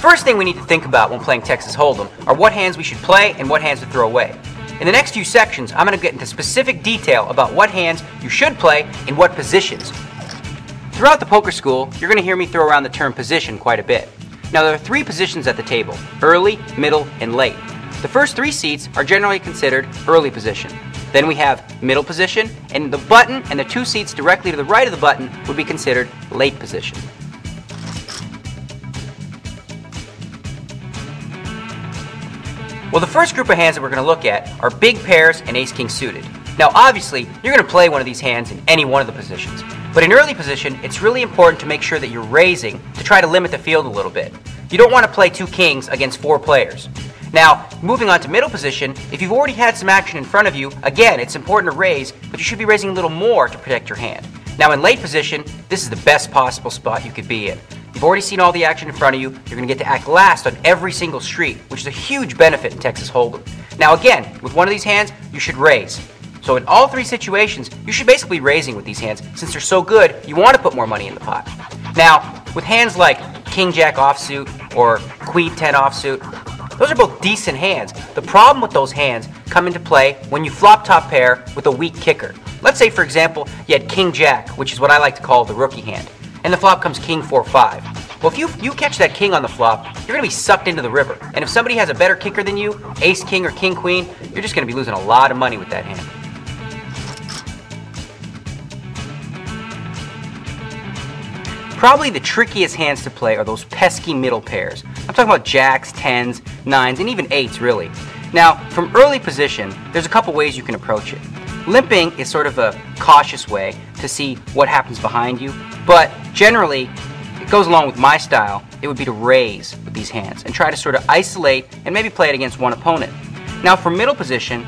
first thing we need to think about when playing Texas Hold'em are what hands we should play and what hands to throw away. In the next few sections, I'm going to get into specific detail about what hands you should play in what positions. Throughout the poker school, you're going to hear me throw around the term position quite a bit. Now there are 3 positions at the table: early, middle, and late. The first 3 seats are generally considered early position. Then we have middle position, and the button and the 2 seats directly to the right of the button would be considered late position. Well, the first group of hands that we're going to look at are big pairs and ace-king suited. Now obviously, you're going to play one of these hands in any one of the positions. But in early position, it's really important to make sure that you're raising to try to limit the field a little bit. You don't want to play 2 kings against 4 players. Now, moving on to middle position, if you've already had some action in front of you, again, it's important to raise, but you should be raising a little more to protect your hand. Now in late position, this is the best possible spot you could be in. You've already seen all the action in front of you, you're going to get to act last on every single street, which is a huge benefit in Texas Hold'em. Now again, with one of these hands, you should raise. So in all 3 situations, you should basically be raising with these hands. Since they're so good, you want to put more money in the pot. Now, with hands like King-Jack offsuit or Queen-10 offsuit, those are both decent hands. The problem with those hands come into play when you flop top pair with a weak kicker. Let's say, for example, you had King-Jack, which is what I like to call the rookie hand, and the flop comes King-4-5. Well, if you catch that king on the flop, you're going to be sucked into the river. And if somebody has a better kicker than you, ace-king or king-queen, you're just going to be losing a lot of money with that hand. Probably the trickiest hands to play are those pesky middle pairs. I'm talking about jacks, 10s, 9s, and even 8s really. Now, from early position, there's a couple ways you can approach it. Limping is sort of a cautious way to see what happens behind you, but generally, it goes along with my style. It would be to raise with these hands and try to sort of isolate and maybe play it against one opponent. Now, for middle position,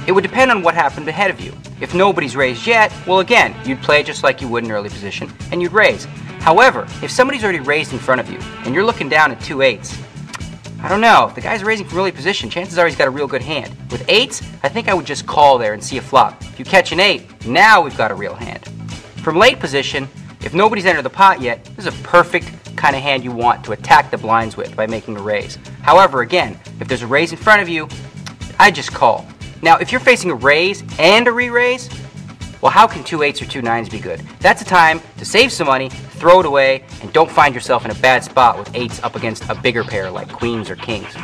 it would depend on what happened ahead of you. If nobody's raised yet, well again, you'd play it just like you would in early position, and you'd raise. However, if somebody's already raised in front of you, and you're looking down at 2 8s, I don't know, if the guy's raising from early position, chances are he's got a real good hand. With 8s, I think I would just call there and see a flop. If you catch an 8, now we've got a real hand. From late position, if nobody's entered the pot yet, this is a perfect kind of hand you want to attack the blinds with by making a raise. However, again, if there's a raise in front of you, I just call. Now, if you're facing a raise and a re-raise, well, how can 2 8s or 2 9s be good? That's a time to save some money, throw it away, and don't find yourself in a bad spot with 8s up against a bigger pair like queens or kings.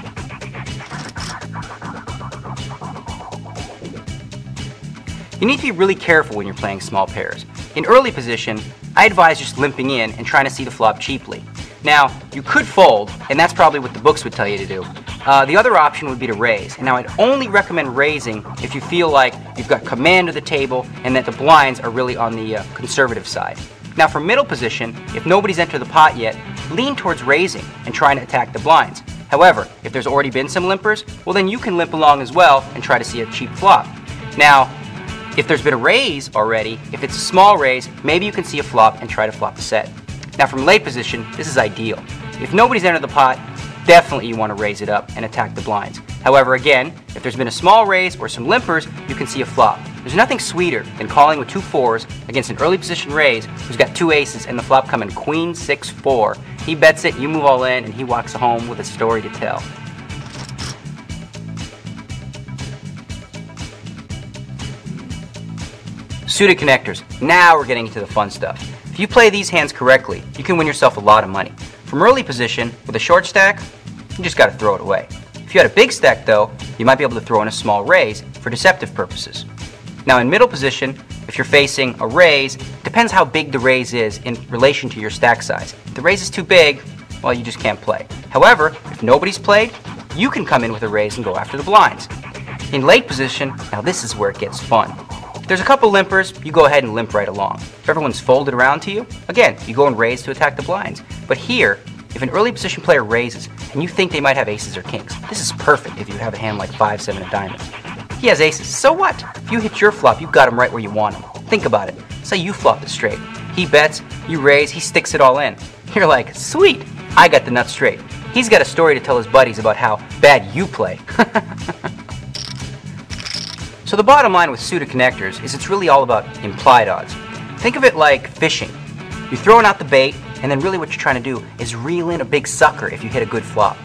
You need to be really careful when you're playing small pairs. In early position, I advise just limping in and trying to see the flop cheaply. Now, you could fold, and that's probably what the books would tell you to do. The other option would be to raise. And now I'd only recommend raising if you feel like you've got command of the table and that the blinds are really on the conservative side. Now for middle position, if nobody's entered the pot yet, lean towards raising and trying to attack the blinds. However, if there's already been some limpers, well then you can limp along as well and try to see a cheap flop. Now, if there's been a raise already, if it's a small raise, maybe you can see a flop and try to flop the set. Now from late position, this is ideal. If nobody's entered the pot, definitely you want to raise it up and attack the blinds. However, again, if there's been a small raise or some limpers, you can see a flop. There's nothing sweeter than calling with 2 4s against an early position raise who's got 2 aces and the flop coming Queen 6-4. He bets it, you move all in, and he walks home with a story to tell. Suited connectors. Now we're getting into the fun stuff. If you play these hands correctly, you can win yourself a lot of money. From early position, with a short stack, you just got to throw it away. If you had a big stack though, you might be able to throw in a small raise for deceptive purposes. Now in middle position, if you're facing a raise, depends how big the raise is in relation to your stack size. If the raise is too big, well you just can't play. However, if nobody's played, you can come in with a raise and go after the blinds. In late position, now this is where it gets fun. If there's a couple limpers, you go ahead and limp right along. If everyone's folded around to you, again, you go and raise to attack the blinds. But here, if an early position player raises and you think they might have aces or kings, this is perfect if you have a hand like 5, 7 of diamonds. He has aces, so what? If you hit your flop, you got him right where you want him. Think about it. Say you flop it straight. He bets, you raise, he sticks it all in. You're like, sweet, I got the nuts straight. He's got a story to tell his buddies about how bad you play. So the bottom line with suited connectors is it's really all about implied odds. Think of it like fishing. You're throwing out the bait, and then really what you're trying to do is reel in a big sucker if you hit a good flop.